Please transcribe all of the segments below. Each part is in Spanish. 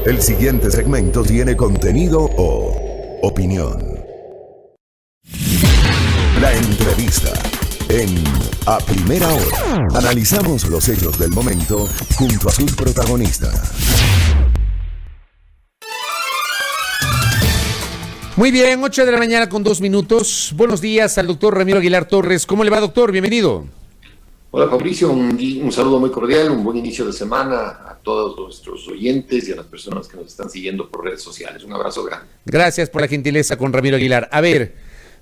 El siguiente segmento tiene contenido o opinión. La entrevista en A Primera Hora. Analizamos los hechos del momento junto a sus protagonistas. Muy bien, 8 de la mañana con 2 minutos. Buenos días al doctor Ramiro Aguilar Torres. ¿Cómo le va, doctor? Bienvenido. Hola, Fabricio. Un saludo muy cordial, un buen inicio de semana a todos nuestros oyentes y a las personas que nos están siguiendo por redes sociales. Un abrazo grande. Gracias por la gentileza con Ramiro Aguilar. A ver,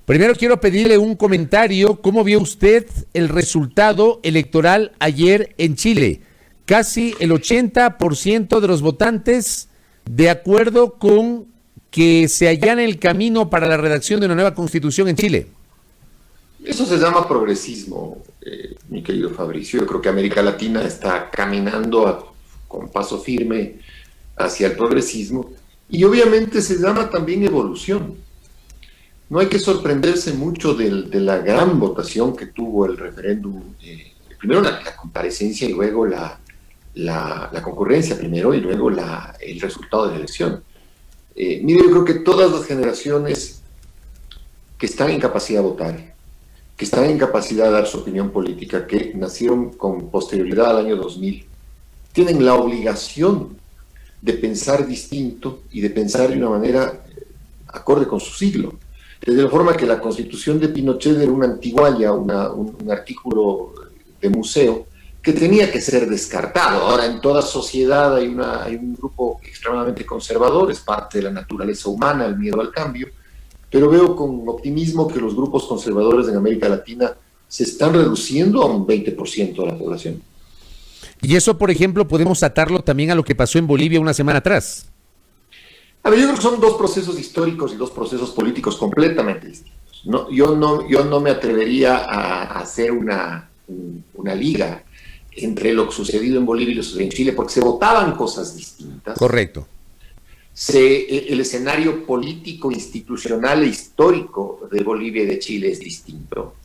primero quiero pedirle un comentario. ¿Cómo vio usted el resultado electoral ayer en Chile? Casi el 80% de los votantes de acuerdo con que se allana el camino para la redacción de una nueva constitución en Chile. Eso se llama progresismo, mi querido Fabricio. Yo creo que América Latina está caminando con paso firme hacia el progresismo y obviamente se llama también evolución. No hay que sorprenderse mucho de la gran votación que tuvo el referéndum, primero la comparecencia y luego la concurrencia primero y luego el resultado de la elección. Mire, yo creo que todas las generaciones que están en capacidad de votar, que están en capacidad de dar su opinión política, que nacieron con posterioridad al año 2000, tienen la obligación de pensar distinto y de pensar de una manera acorde con su siglo. Desde la forma que la Constitución de Pinochet era una antigualla, un artículo de museo, que tenía que ser descartado. Ahora, en toda sociedad hay un grupo extremadamente conservador, es parte de la naturaleza humana, el miedo al cambio, pero veo con optimismo que los grupos conservadores en América Latina se están reduciendo a un 20% de la población. Y eso, por ejemplo, podemos atarlo también a lo que pasó en Bolivia una semana atrás. A ver, yo creo que son dos procesos históricos y dos procesos políticos completamente distintos. Yo no me atrevería a hacer una liga entre lo sucedido en Bolivia y lo sucedido en Chile, porque se votaban cosas distintas. Correcto. El escenario político, institucional e histórico de Bolivia y de Chile es distinto.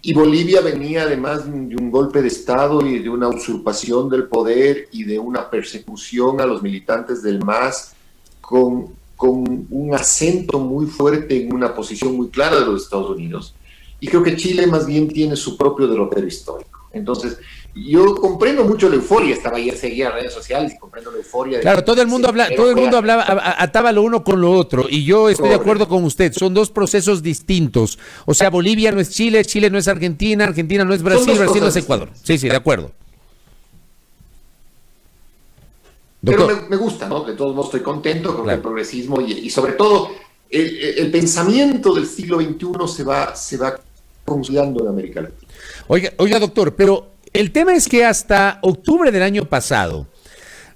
Y Bolivia venía además de un golpe de Estado y de una usurpación del poder y de una persecución a los militantes del MAS con un acento muy fuerte en una posición muy clara de los Estados Unidos. Y creo que Chile más bien tiene su propio derrotero histórico. Entonces, yo comprendo mucho la euforia, estaba ayer, seguía redes sociales y comprendo la euforia. Claro, todo el mundo hablaba, ataba lo uno con lo otro, y yo estoy de acuerdo con usted, son dos procesos distintos. O sea, Bolivia no es Chile, Chile no es Argentina, Argentina no es Brasil, Brasil no es Ecuador. Sí, de acuerdo. Doctor. Pero me gusta, ¿no? De todos modos estoy contento con el progresismo y sobre todo el pensamiento del siglo XXI se va consolidando en América Latina. Oiga, doctor, pero el tema es que hasta octubre del año pasado,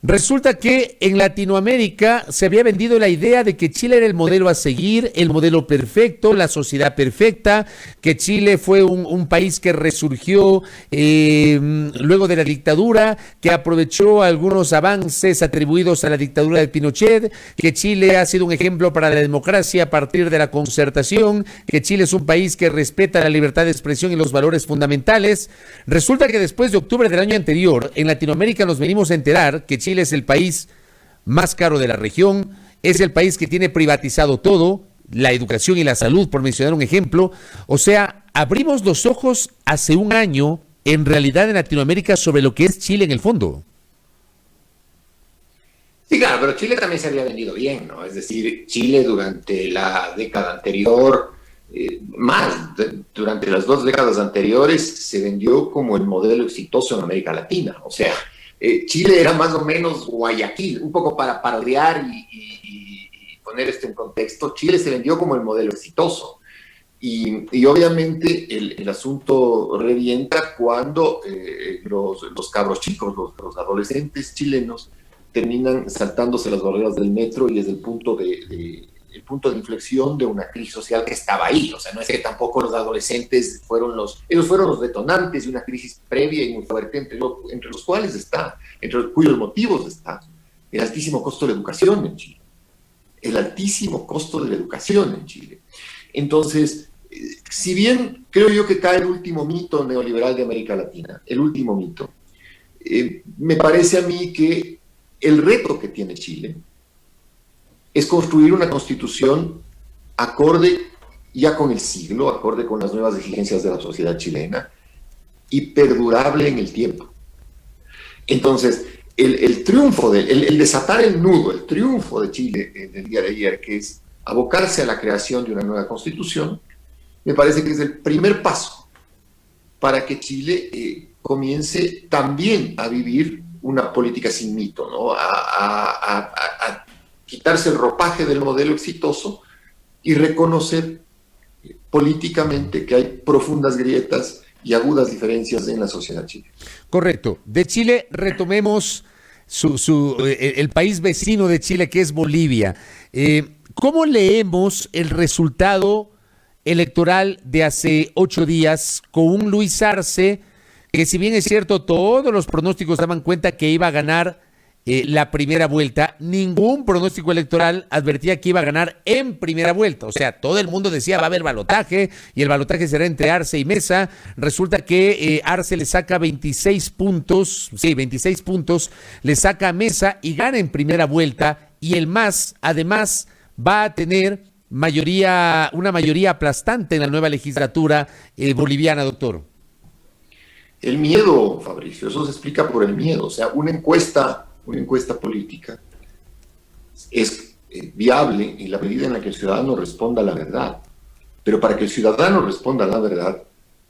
resulta que en Latinoamérica se había vendido la idea de que Chile era el modelo a seguir, el modelo perfecto, la sociedad perfecta, que Chile fue un país que resurgió luego de la dictadura, que aprovechó algunos avances atribuidos a la dictadura de Pinochet, que Chile ha sido un ejemplo para la democracia a partir de la concertación, que Chile es un país que respeta la libertad de expresión y los valores fundamentales. Resulta que después de octubre del año anterior, en Latinoamérica nos venimos a enterar que Chile es el país más caro de la región, es el país que tiene privatizado todo, la educación y la salud, por mencionar un ejemplo. O sea, abrimos los ojos hace un año, en realidad en Latinoamérica, sobre lo que es Chile en el fondo. Sí, claro, pero Chile también se había vendido bien, ¿no? Es decir, Chile durante la década anterior, durante las 2 décadas anteriores, se vendió como el modelo exitoso en América Latina. O sea, Chile era más o menos Guayaquil, un poco para parodiar y poner esto en contexto. Chile se vendió como el modelo exitoso y obviamente el asunto revienta cuando los cabros chicos, los adolescentes chilenos terminan saltándose las barreras del metro y es el punto de inflexión de una crisis social que estaba ahí. O sea, no es que tampoco los adolescentes ellos fueron los detonantes de una crisis previa y muy fuerte, entre los cuales cuyos motivos está el altísimo costo de la educación en Chile. El altísimo costo de la educación en Chile. Entonces, si bien creo yo que cae el último mito neoliberal de América Latina, el último mito, me parece a mí que el reto que tiene Chile es construir una constitución acorde ya con el siglo, acorde con las nuevas exigencias de la sociedad chilena y perdurable en el tiempo. Entonces, el triunfo, el desatar el nudo, el triunfo de Chile en el día de ayer, que es abocarse a la creación de una nueva constitución, me parece que es el primer paso para que Chile comience también a vivir una política sin mito, ¿no? A quitarse el ropaje del modelo exitoso y reconocer políticamente que hay profundas grietas y agudas diferencias en la sociedad chilena. Correcto. De Chile retomemos el país vecino de Chile, que es Bolivia. ¿Cómo leemos el resultado electoral de hace 8 días con un Luis Arce que, si bien es cierto, todos los pronósticos daban cuenta que iba a ganar la primera vuelta, ningún pronóstico electoral advertía que iba a ganar en primera vuelta? O sea, todo el mundo decía va a haber balotaje y el balotaje será entre Arce y Mesa. Resulta que Arce le saca 26 puntos, le saca a Mesa y gana en primera vuelta, y el MAS además va a tener una mayoría aplastante en la nueva legislatura boliviana, doctor. El miedo, Fabricio, eso se explica por el miedo. O sea, una encuesta política es viable en la medida en la que el ciudadano responda a la verdad. Pero para que el ciudadano responda a la verdad,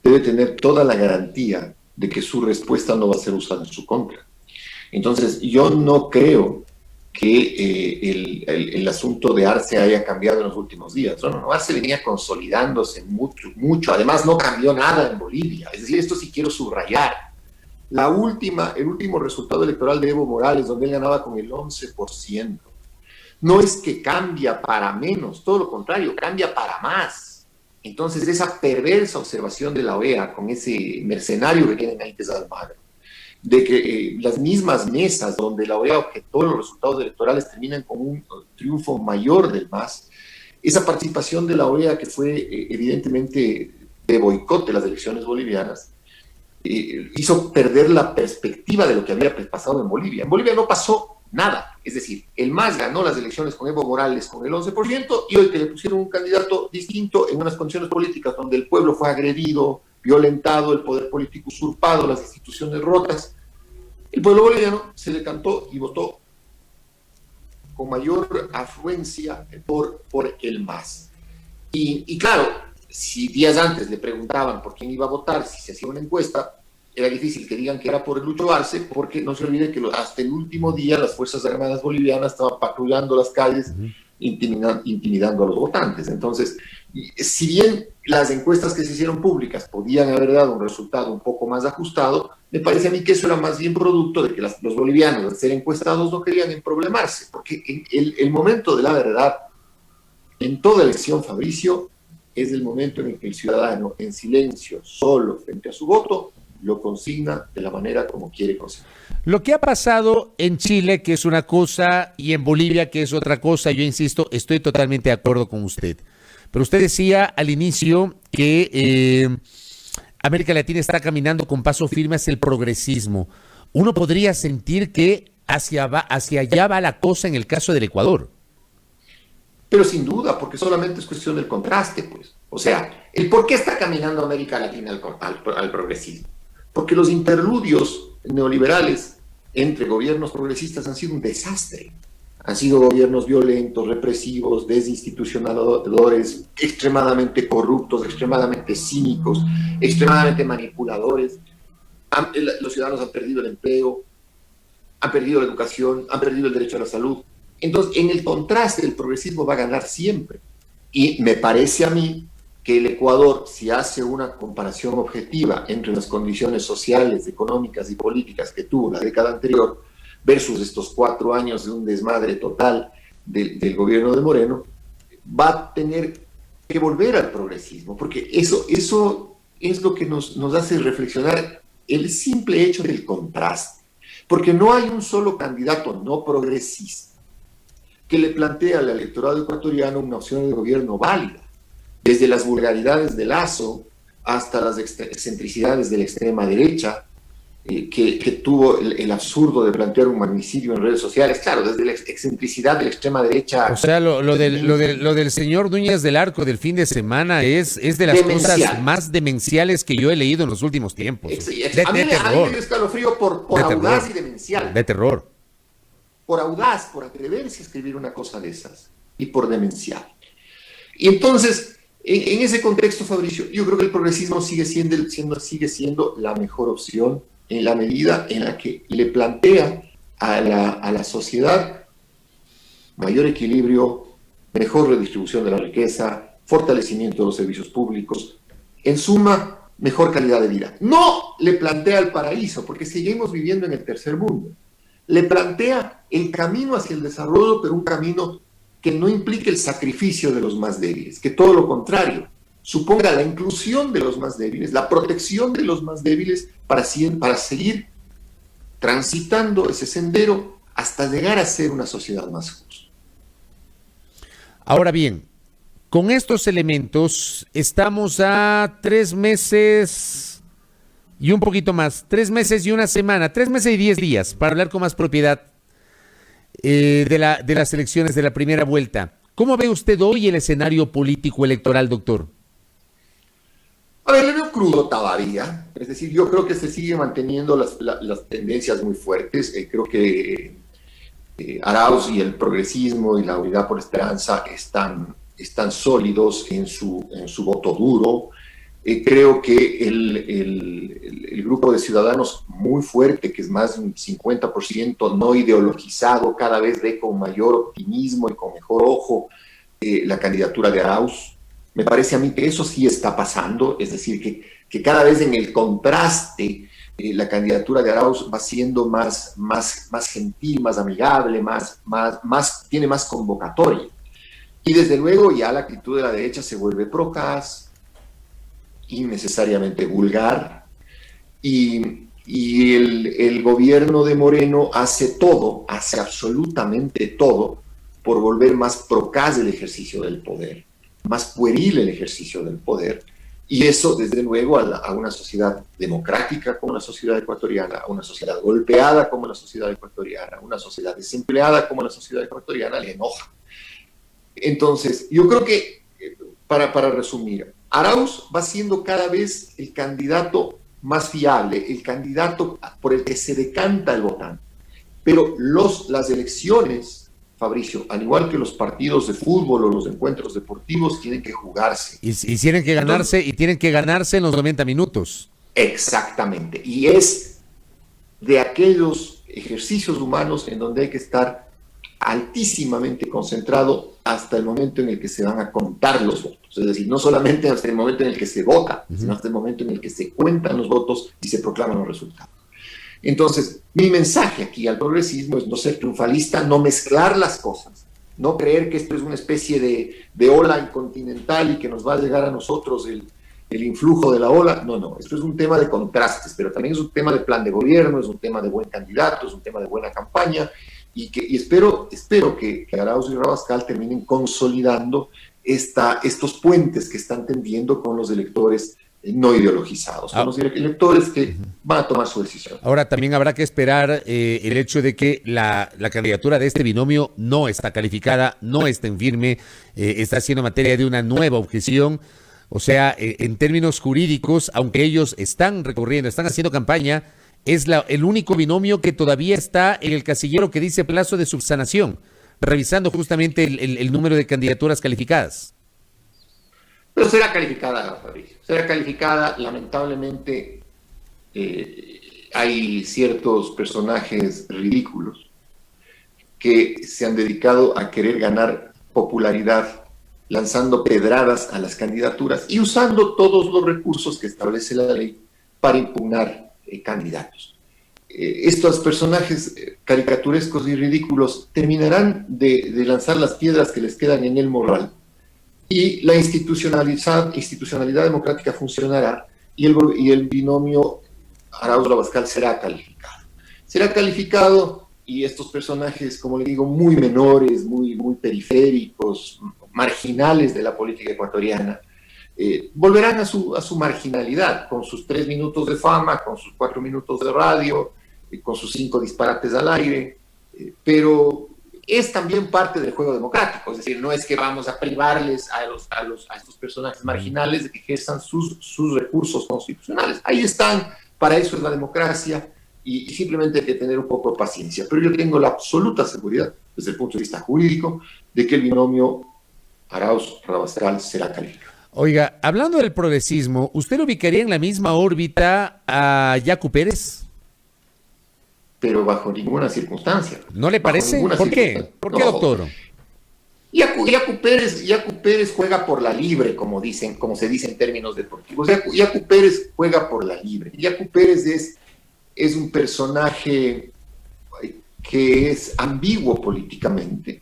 debe tener toda la garantía de que su respuesta no va a ser usada en su contra. Entonces, yo no creo que el asunto de Arce haya cambiado en los últimos días. No, Arce venía consolidándose mucho. Además, no cambió nada en Bolivia. Es decir, esto sí quiero subrayar. El último resultado electoral de Evo Morales, donde él ganaba con el 11%, no es que cambia para menos, todo lo contrario, cambia para más. Entonces, esa perversa observación de la OEA, con ese mercenario que tienen ahí, que es Almagro, de que las mismas mesas donde la OEA objetó los resultados electorales terminan con un triunfo mayor del MAS, esa participación de la OEA, que fue evidentemente de boicot de las elecciones bolivianas, hizo perder la perspectiva de lo que había pasado en Bolivia. En Bolivia no pasó nada, es decir, el MAS ganó las elecciones con Evo Morales con el 11%, y hoy que le pusieron un candidato distinto en unas condiciones políticas donde el pueblo fue agredido, violentado, el poder político usurpado, las instituciones rotas, el pueblo boliviano se decantó y votó con mayor afluencia por el MAS. Y claro, si días antes le preguntaban por quién iba a votar, si se hacía una encuesta, era difícil que digan que era por el Lucho Arce, porque no se olvide que hasta el último día las Fuerzas Armadas bolivianas estaban patrullando las calles, intimidando a los votantes. Entonces, si bien las encuestas que se hicieron públicas podían haber dado un resultado un poco más ajustado, me parece a mí que eso era más bien producto de que los bolivianos, al ser encuestados, no querían emproblemarse, porque el momento de la verdad en toda elección, Fabricio, es el momento en el que el ciudadano, en silencio, solo, frente a su voto, lo consigna de la manera como quiere consignar. Lo que ha pasado en Chile, que es una cosa, y en Bolivia, que es otra cosa, yo insisto, estoy totalmente de acuerdo con usted. Pero usted decía al inicio que América Latina está caminando con paso firme hacia el progresismo. Uno podría sentir que hacia allá va la cosa en el caso del Ecuador. Pero sin duda, porque solamente es cuestión del contraste, pues. O sea, el por qué está caminando América Latina al progresismo. Porque los interludios neoliberales entre gobiernos progresistas han sido un desastre. Han sido gobiernos violentos, represivos, desinstitucionadores, extremadamente corruptos, extremadamente cínicos, extremadamente manipuladores. Los ciudadanos han perdido el empleo, han perdido la educación, han perdido el derecho a la salud. Entonces, en el contraste, el progresismo va a ganar siempre. Y me parece a mí que el Ecuador, si hace una comparación objetiva entre las condiciones sociales, económicas y políticas que tuvo la década anterior versus estos 4 años de un desmadre total del gobierno de Moreno, va a tener que volver al progresismo, porque eso es lo que nos hace reflexionar el simple hecho del contraste, porque no hay un solo candidato no progresista que le plantea al electorado ecuatoriano una opción de gobierno válida, desde las vulgaridades de Lasso hasta las excentricidades de la extrema derecha, que tuvo el absurdo de plantear un magnicidio en redes sociales, claro, desde la excentricidad de la extrema derecha. O sea, lo del señor Núñez del Arco del fin de semana es de las cosas más demenciales que yo he leído en los últimos tiempos. A mí me dio escalofrío por audaz y demencial. De terror. Por audaz, por atreverse a escribir una cosa de esas, y por demencial. Y entonces, en ese contexto, Fabricio, yo creo que el progresismo sigue siendo la mejor opción en la medida en la que le plantea a la sociedad mayor equilibrio, mejor redistribución de la riqueza, fortalecimiento de los servicios públicos, en suma, mejor calidad de vida. No le plantea el paraíso, porque seguimos viviendo en el tercer mundo. Le plantea el camino hacia el desarrollo, pero un camino que no implique el sacrificio de los más débiles, que todo lo contrario, suponga la inclusión de los más débiles, la protección de los más débiles para seguir transitando ese sendero hasta llegar a ser una sociedad más justa. Ahora bien, con estos elementos estamos a 3 meses y un poquito más, 3 meses y una semana, 3 meses y 10 días, para hablar con más propiedad de las elecciones de la primera vuelta. ¿Cómo ve usted hoy el escenario político electoral, doctor? A ver, le veo crudo todavía. Es decir, yo creo que se sigue manteniendo las tendencias muy fuertes. Creo que Arauz y el progresismo y la Unidad por Esperanza están sólidos en su voto duro. Creo que el grupo de ciudadanos muy fuerte, que es más de un 50% no ideologizado, cada vez ve con mayor optimismo y con mejor ojo la candidatura de Arauz. Me parece a mí que eso sí está pasando, es decir, que cada vez en el contraste la candidatura de Arauz va siendo más gentil, más amigable, tiene más convocatoria. Y desde luego ya la actitud de la derecha se vuelve procaz, innecesariamente vulgar, y el gobierno de Moreno hace absolutamente todo por volver más procaz el ejercicio del poder, más pueril el ejercicio del poder, y eso desde luego a una sociedad democrática como la sociedad ecuatoriana, a una sociedad golpeada como la sociedad ecuatoriana, a una sociedad desempleada como la sociedad ecuatoriana le enoja. Entonces, yo creo que, para resumir, Arauz va siendo cada vez el candidato más fiable, el candidato por el que se decanta el votante, pero las elecciones, Fabricio, al igual que los partidos de fútbol o los encuentros deportivos, tienen que jugarse. Y tienen que ganarse, y tienen que ganarse en los 90 minutos. Exactamente. Y es de aquellos ejercicios humanos en donde hay que estar altísimamente concentrado hasta el momento en el que se van a contar los votos. Es decir, no solamente hasta el momento en el que se vota, sino hasta el momento en el que se cuentan los votos y se proclaman los resultados. Entonces, mi mensaje aquí al progresismo es no ser triunfalista, no mezclar las cosas, no creer que esto es una especie de ola incontinental y que nos va a llegar a nosotros el influjo de la ola. No, esto es un tema de contrastes, pero también es un tema de plan de gobierno, es un tema de buen candidato, es un tema de buena campaña, y espero que Arauz y Rabascal terminen consolidando estos puentes que están tendiendo con los electores no ideologizados, con los electores que van a tomar su decisión. Ahora también habrá que esperar el hecho de que la candidatura de este binomio no está calificada, no está en firme, está siendo materia de una nueva objeción. O sea, en términos jurídicos, aunque ellos están recorriendo, están haciendo campaña, es el único binomio que todavía está en el casillero que dice plazo de subsanación, revisando justamente el número de candidaturas calificadas. Pero será calificada, Fabricio. Será calificada. Lamentablemente, hay ciertos personajes ridículos que se han dedicado a querer ganar popularidad lanzando pedradas a las candidaturas y usando todos los recursos que establece la ley para impugnar candidatos. Estos personajes caricaturescos y ridículos terminarán de lanzar las piedras que les quedan en el morral, y la institucionalidad democrática funcionará, y el binomio Arauz-Rabascal será calificado. Será calificado, y estos personajes, como le digo, muy menores, muy periféricos, marginales de la política ecuatoriana, volverán a su marginalidad, con sus 3 minutos de fama, con sus 4 minutos de radio, con sus 5 disparates al aire, pero es también parte del juego democrático, es decir, no es que vamos a privarles a estos personajes marginales de que ejerzan sus recursos constitucionales. Ahí están, para eso es la democracia, y simplemente hay que tener un poco de paciencia. Pero yo tengo la absoluta seguridad, desde el punto de vista jurídico, de que el binomio Arauz-Rabascal será calificado. Oiga, hablando del progresismo, ¿usted lo ubicaría en la misma órbita a Yacu Pérez? Pero bajo ninguna circunstancia. ¿No le parece? ¿Por qué? ¿Por qué, doctor? Yacu Pérez juega por la libre, como se dice en términos deportivos. Yacu Pérez juega por la libre. Yacu Pérez es un personaje que es ambiguo políticamente,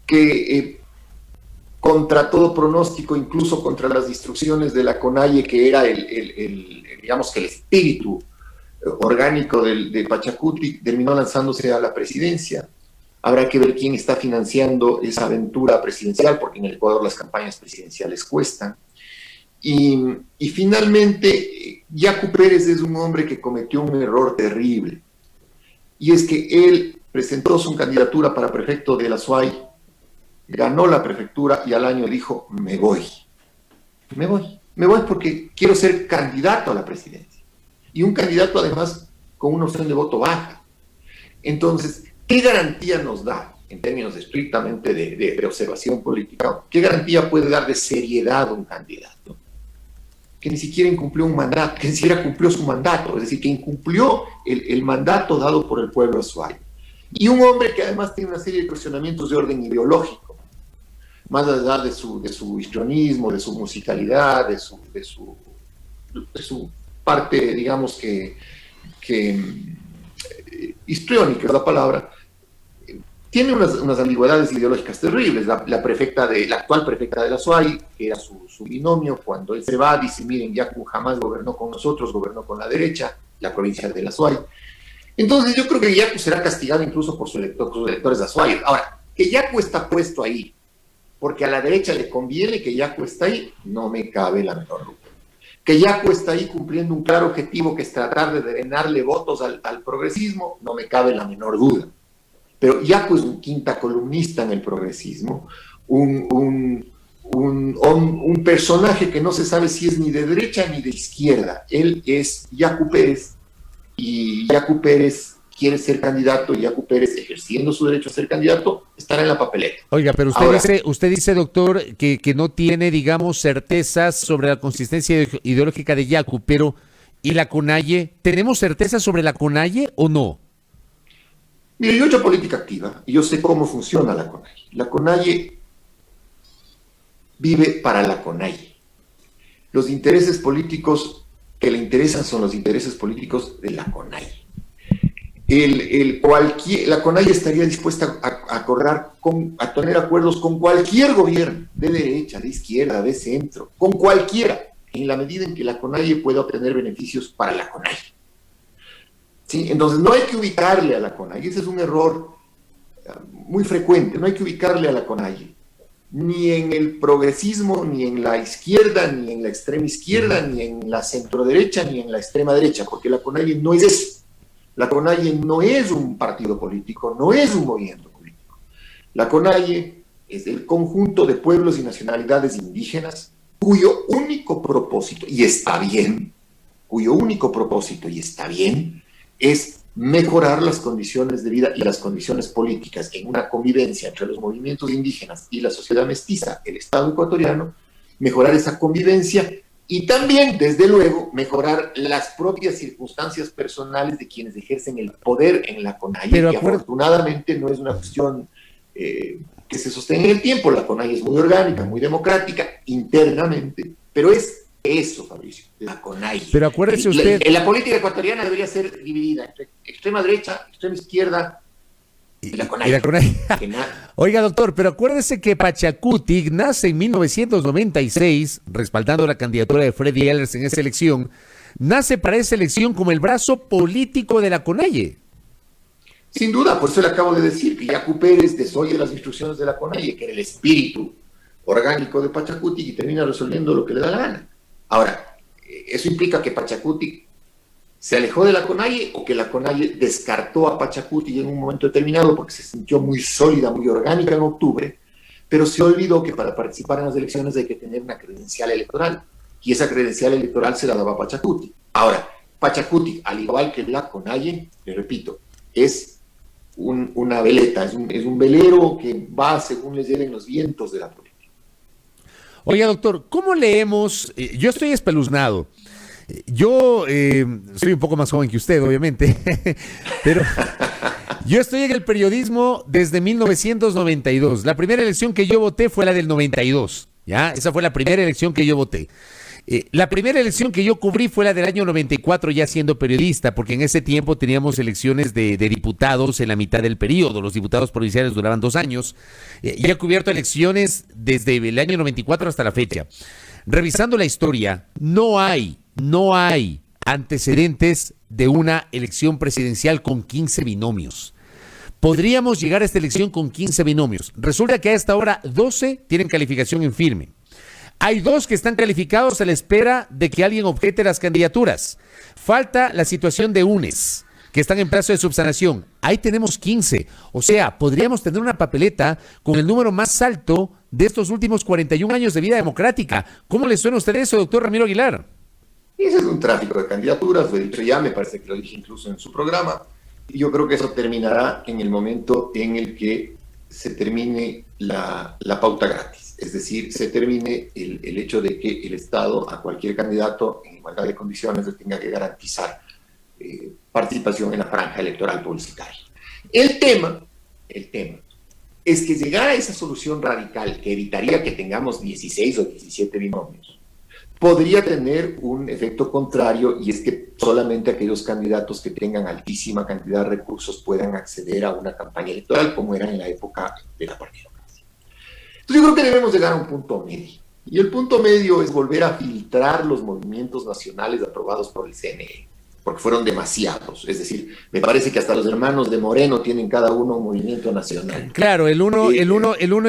que contra todo pronóstico, incluso contra las instrucciones de la CONAIE, que era digamos que el espíritu orgánico de Pachacuti, terminó lanzándose a la presidencia. Habrá que ver quién está financiando esa aventura presidencial, porque en el Ecuador las campañas presidenciales cuestan. Y finalmente, Yacu Pérez es un hombre que cometió un error terrible, y es que él presentó su candidatura para prefecto de la SUAY, ganó la prefectura y al año dijo: me voy porque quiero ser candidato a la presidencia, y un candidato además con una opción de voto baja. Entonces, ¿qué garantía nos da, en términos estrictamente de observación política, qué garantía puede dar de seriedad un candidato que ni siquiera incumplió un mandato, que ni siquiera cumplió su mandato, es decir, que incumplió el mandato dado por el pueblo azuayo? Y un hombre que además tiene una serie de cuestionamientos de orden ideológico, más allá de su histrionismo, de su musicalidad, de su parte, digamos que histriónica es la palabra. Tiene unas ambigüedades ideológicas terribles. La actual prefecta de la SUAY, que era su binomio, cuando él se va, dice: miren, Yacu jamás gobernó con nosotros, gobernó con la derecha, la provincia de la SUAY. Entonces yo creo que Yacu será castigado incluso por sus electores de la SUAY. Ahora, que Yacu está puesto ahí porque a la derecha le conviene que Yacu está ahí, no me cabe la menor duda. Que Yacu está ahí cumpliendo un claro objetivo, que es tratar de drenarle votos al progresismo, no me cabe la menor duda. Pero Yacu es un quinta columnista en el progresismo, un personaje que no se sabe si es ni de derecha ni de izquierda. Él es Yacu Pérez, y Yacu Pérez quiere ser candidato, y Yacu Pérez, ejerciendo su derecho a ser candidato, estará en la papeleta. Oiga, pero usted dice, doctor, que no tiene, digamos, certezas sobre la consistencia ideológica de Yacu, pero ¿y la CONAIE? ¿Tenemos certezas sobre la CONAIE o no? Mire, yo he hecho política activa y yo sé cómo funciona la CONAIE. La CONAIE vive para la CONAIE. Los intereses políticos que le interesan son los intereses políticos de la CONAIE. La CONAIE estaría dispuesta a tener acuerdos con cualquier gobierno, de derecha, de izquierda, de centro, con cualquiera, en la medida en que la CONAIE pueda obtener beneficios para la CONAIE. ¿Sí? Entonces no hay que ubicarle a la CONAIE, ese es un error muy frecuente, no hay que ubicarle a la CONAIE, ni en el progresismo, ni en la izquierda, ni en la extrema izquierda, ni en la centroderecha, ni en la extrema derecha, porque la CONAIE no es eso. La CONAIE no es un partido político, no es un movimiento político. La CONAIE es el conjunto de pueblos y nacionalidades indígenas cuyo único propósito, y está bien, es mejorar las condiciones de vida y las condiciones políticas en una convivencia entre los movimientos indígenas y la sociedad mestiza, el Estado ecuatoriano, mejorar esa convivencia y también, desde luego, mejorar las propias circunstancias personales de quienes ejercen el poder en la CONAIE, que afortunadamente no es una cuestión que se sostenga en el tiempo. La CONAIE es muy orgánica, muy democrática internamente, pero es eso, Fabricio, la CONAIE. Pero acuérdese usted... La política ecuatoriana debería ser dividida entre extrema derecha, extrema izquierda y la CONAIE. Oiga, doctor, pero acuérdese que Pachacuti nace en 1996, respaldando la candidatura de Freddy Ehlers en esa elección, nace para esa elección como el brazo político de la CONAIE. Sin duda, por eso le acabo de decir que Yacu Pérez desoye las instrucciones de la CONAIE, que era el espíritu orgánico de Pachacutic y termina resolviendo lo que le da la gana. Ahora, eso implica que Pachacutic se alejó de la CONAIE o que la CONAIE descartó a Pachacutic en un momento determinado porque se sintió muy sólida, muy orgánica en octubre, pero se olvidó que para participar en las elecciones hay que tener una credencial electoral, y esa credencial electoral se la daba Pachacutic. Ahora, Pachacutic, al igual que la CONAIE, le repito, es una veleta, es un velero que va según les lleven los vientos de la política. Oiga, doctor, ¿cómo leemos? Yo estoy espeluznado. Yo soy un poco más joven que usted, obviamente, pero yo estoy en el periodismo desde 1992. La primera elección que yo voté fue la del 92, ¿ya? Esa fue la primera elección que yo voté. La primera elección que yo cubrí fue la del año 94, ya siendo periodista, porque en ese tiempo teníamos elecciones de diputados en la mitad del periodo. Los diputados provinciales duraban 2 años. Y he cubierto elecciones desde el año 94 hasta la fecha. Revisando la historia, no hay antecedentes de una elección presidencial con 15 binomios. Podríamos llegar a esta elección con 15 binomios. Resulta que a esta hora 12 tienen calificación en firme. Hay 2 que están calificados a la espera de que alguien objete las candidaturas. Falta la situación de UNES, que están en plazo de subsanación. Ahí tenemos 15. O sea, podríamos tener una papeleta con el número más alto de estos últimos 41 años de vida democrática. ¿Cómo le suena a usted eso, doctor Ramiro Aguilar? Ese es un tráfico de candidaturas, lo he dicho ya, me parece que lo dije incluso en su programa, y yo creo que eso terminará en el momento en el que se termine la pauta gratis. Es decir, se termine el hecho de que el Estado a cualquier candidato en igualdad de condiciones le tenga que garantizar participación en la franja electoral publicitaria. El tema es que llegar a esa solución radical que evitaría que tengamos 16 o 17 binomios podría tener un efecto contrario, y es que solamente aquellos candidatos que tengan altísima cantidad de recursos puedan acceder a una campaña electoral como era en la época de la partidocracia. Entonces yo creo que debemos llegar a un punto medio, y el punto medio es volver a filtrar los movimientos nacionales aprobados por el CNE, porque fueron demasiados. Es decir, me parece que hasta los hermanos de Moreno tienen cada uno un movimiento nacional. Claro, el uno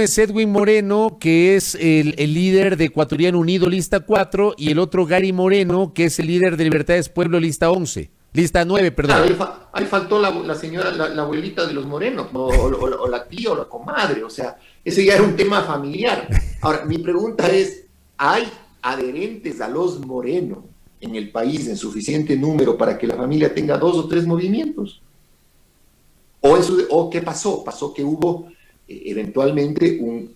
es Edwin Moreno, que es el líder de Ecuatoriano Unido, lista 4, y el otro Gary Moreno, que es el líder de Libertades Pueblo, lista 11. Lista 9, perdón. Claro, ahí faltó la señora, la abuelita de los Morenos, o la tía o la comadre, o sea, ese ya era un tema familiar. Ahora, mi pregunta es, ¿hay adherentes a los Moreno en el país en suficiente número para que la familia tenga 2 o 3 movimientos? ¿O qué pasó? Pasó que hubo eventualmente un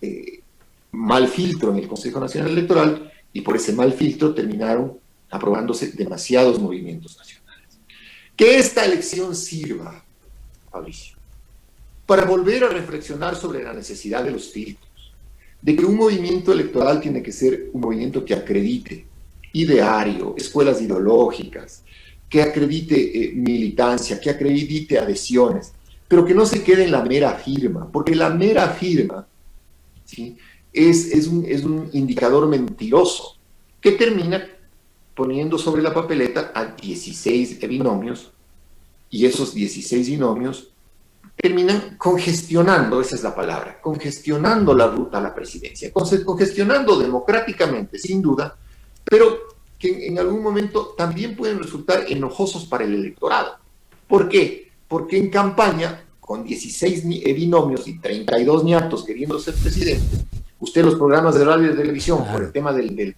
mal filtro en el Consejo Nacional Electoral, y por ese mal filtro terminaron aprobándose demasiados movimientos nacionales. Que esta elección sirva, Fabricio, para volver a reflexionar sobre la necesidad de los filtros, de que un movimiento electoral tiene que ser un movimiento que acredite ideario, escuelas ideológicas, que acredite militancia, que acredite adhesiones, pero que no se quede en la mera firma, porque la mera firma, ¿sí?, es un indicador mentiroso que termina poniendo sobre la papeleta a 16 binomios, y esos 16 binomios terminan congestionando, esa es la palabra, congestionando la ruta a la presidencia, congestionando democráticamente, sin duda, pero que en algún momento también pueden resultar enojosos para el electorado. ¿Por qué? Porque en campaña, con 16 binomios y 32 ñatos queriendo ser presidente, usted los programas de radio y de televisión, por el tema de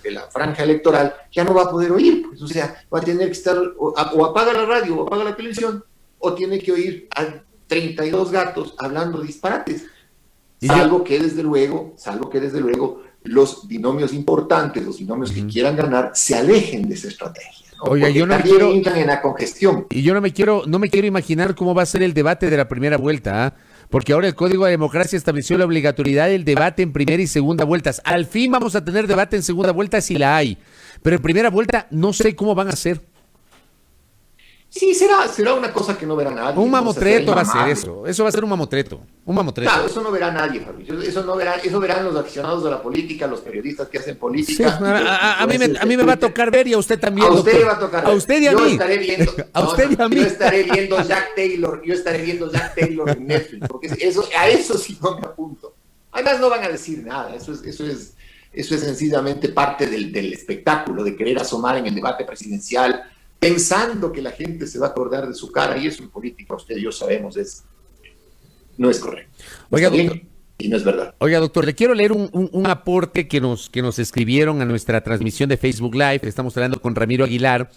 la franja electoral, ya no va a poder oír, pues, o sea, va a tener que estar, o apaga la radio, o apaga la televisión, o tiene que oír a 32 gatos hablando disparates, salvo que desde luego, los binomios importantes, los binomios que quieran ganar, se alejen de esa estrategia, ¿no? Oiga, porque yo no también quiero entran en la congestión. Y yo no me quiero imaginar cómo va a ser el debate de la primera vuelta, ¿ah? Porque ahora el Código de Democracia estableció la obligatoriedad del debate en primera y segunda vueltas. Al fin vamos a tener debate en segunda vuelta si la hay, pero en primera vuelta no sé cómo van a ser. Sí, será una cosa que no verá nadie. Un mamotreto va a ser eso. Eso va a ser un mamotreto. Claro, eso no verá nadie, Fabricio. Eso verán los aficionados de la política, los periodistas que hacen política. Sí, a mí me va a tocar ver, y a usted también. A usted le va a tocar ver. A usted y a mí. Yo estaré viendo. A usted y a mí. Yo estaré viendo Jack Taylor en Netflix, porque a eso sí no me apunto. Además no van a decir nada, eso es sencillamente parte del espectáculo, de querer asomar en el debate presidencial, pensando que la gente se va a acordar de su cara, y eso en política, usted y yo sabemos, no es correcto. Oiga, Está bien, doctor, y no es verdad. oiga, doctor, le quiero leer un aporte que nos escribieron a nuestra transmisión de Facebook Live. Estamos hablando con Ramiro Aguilar,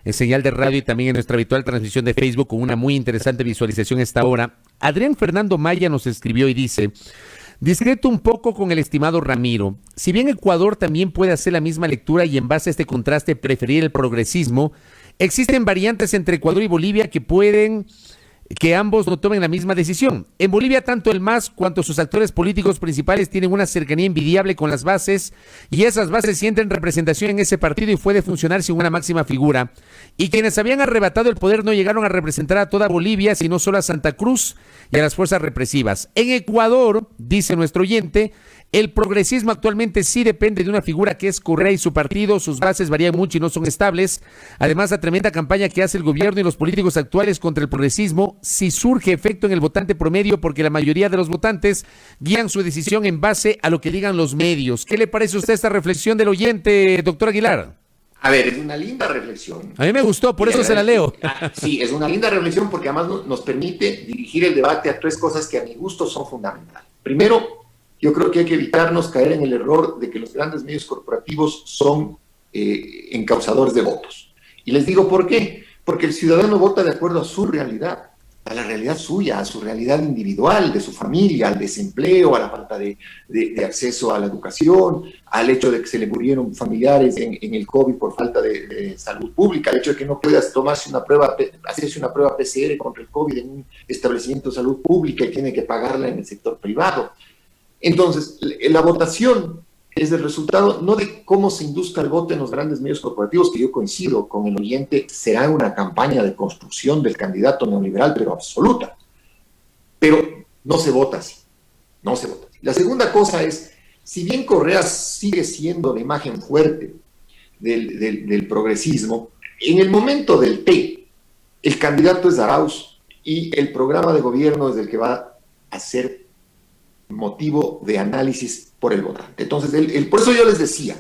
en señal de radio y también en nuestra habitual transmisión de Facebook, con una muy interesante visualización a esta hora. Adrián Fernando Maya nos escribió y dice: discreto un poco con el estimado Ramiro. Si bien Ecuador también puede hacer la misma lectura y en base a este contraste preferir el progresismo, existen variantes entre Ecuador y Bolivia que pueden que ambos no tomen la misma decisión. En Bolivia, tanto el MAS cuanto sus actores políticos principales tienen una cercanía envidiable con las bases, y esas bases sienten representación en ese partido y puede funcionar sin una máxima figura. Y quienes habían arrebatado el poder no llegaron a representar a toda Bolivia, sino solo a Santa Cruz y a las fuerzas represivas. En Ecuador, dice nuestro oyente, el progresismo actualmente sí depende de una figura que es Correa y su partido, sus bases varían mucho y no son estables. Además, la tremenda campaña que hace el gobierno y los políticos actuales contra el progresismo sí surge efecto en el votante promedio, porque la mayoría de los votantes guían su decisión en base a lo que digan los medios. ¿Qué le parece a usted esta reflexión del oyente, doctor Aguilar? A ver, es una linda reflexión. A mí me gustó, por eso se la leo. Sí, es una linda reflexión porque además nos permite dirigir el debate a tres cosas que a mi gusto son fundamentales. Primero, yo creo que hay que evitarnos caer en el error de que los grandes medios corporativos son encausadores de votos. Y les digo por qué. Porque el ciudadano vota de acuerdo a su realidad, a la realidad suya, a su realidad individual, de su familia, al desempleo, a la falta de acceso a la educación, al hecho de que se le murieron familiares en el COVID por falta de salud pública, al hecho de que no puedas hacerse una prueba PCR contra el COVID en un establecimiento de salud pública y tiene que pagarla en el sector privado. Entonces, la votación es el resultado no de cómo se induzca el voto en los grandes medios corporativos, que yo coincido con el oyente, será una campaña de construcción del candidato neoliberal, pero absoluta. Pero no se vota así, no se vota así. La segunda cosa es, si bien Correa sigue siendo la imagen fuerte del progresismo, en el momento del T, el candidato es Arauz y el programa de gobierno es el que va a ser motivo de análisis por el votante. Entonces, por eso yo les decía,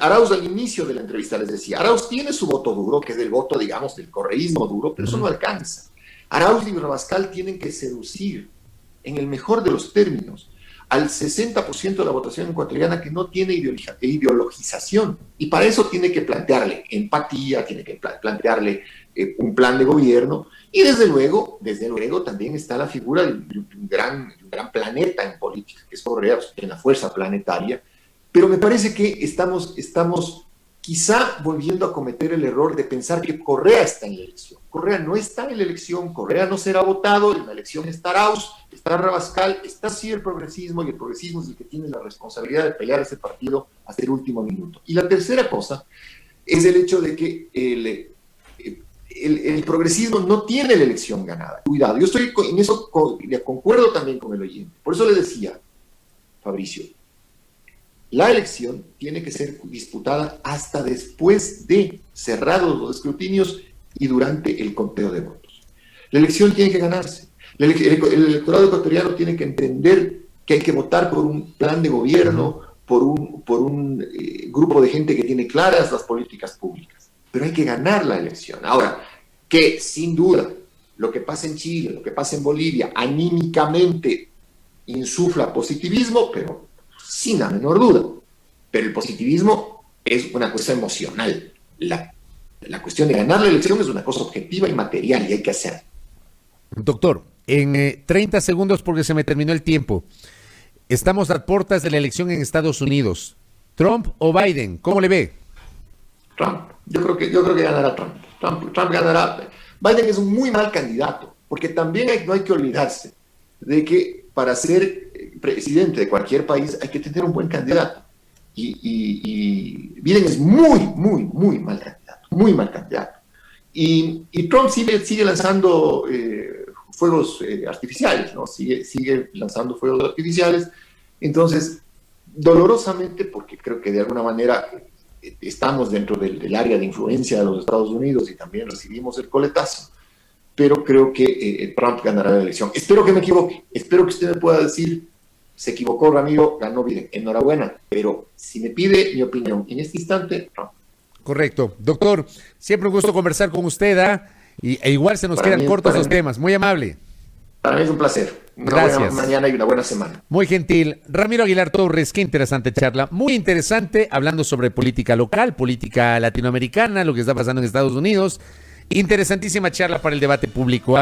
Arauz al inicio de la entrevista les decía, Arauz tiene su voto duro, que es el voto, digamos, del correísmo duro, pero eso no alcanza. Arauz y Rabascal tienen que seducir, en el mejor de los términos, al 60% de la votación ecuatoriana que no tiene ideologización, y para eso tiene que plantearle empatía, tiene que plantearle un plan de gobierno, y desde luego también está la figura de un gran planeta en política, que es Correa, en la fuerza planetaria, pero me parece que estamos quizá volviendo a cometer el error de pensar que Correa está en la elección. Correa no está en la elección, Correa no será votado, en la elección está Arauz, está Rabascal, está sí el progresismo, y el progresismo es el que tiene la responsabilidad de pelear ese partido hasta el último minuto. Y la tercera cosa es el hecho de que el progresismo no tiene la elección ganada. Cuidado, yo estoy en eso, concuerdo también con el oyente. Por eso le decía, Fabricio, la elección tiene que ser disputada hasta después de cerrados los escrutinios y durante el conteo de votos. La elección tiene que ganarse. El electorado ecuatoriano tiene que entender que hay que votar por un plan de gobierno, por un grupo de gente que tiene claras las políticas públicas. Pero hay que ganar la elección. Ahora, que sin duda lo que pasa en Chile, lo que pasa en Bolivia, anímicamente insufla positivismo, pero sin la menor duda. Pero el positivismo es una cosa emocional. La cuestión de ganar la elección es una cosa objetiva y material, y hay que hacer. Doctor, en 30 segundos, porque se me terminó el tiempo, estamos a puertas de la elección en Estados Unidos. ¿Trump o Biden? ¿Cómo le ve? Trump. Yo creo que ganará Trump. Trump ganará. Biden es un muy mal candidato, porque también no hay que olvidarse de que para ser presidente de cualquier país hay que tener un buen candidato. Y Biden es muy mal candidato. Y Trump sigue lanzando fuegos artificiales, ¿no? Sigue lanzando fuegos artificiales. Entonces, dolorosamente, porque creo que de alguna manera estamos dentro del área de influencia de los Estados Unidos y también recibimos el coletazo, pero creo que Trump ganará la elección. Espero que me equivoque, espero que usted me pueda decir Se equivocó Ramiro, ganó Biden, enhorabuena, pero si me pide mi opinión en este instante, no. Correcto. Doctor, siempre un gusto conversar con usted, e igual se nos quedan cortos los temas. Muy amable. Para mí es un placer. Gracias. Buena mañana y una buena semana. Muy gentil. Ramiro Aguilar Torres, qué interesante charla. Muy interesante, hablando sobre política local, política latinoamericana, lo que está pasando en Estados Unidos. Interesantísima charla para el debate público.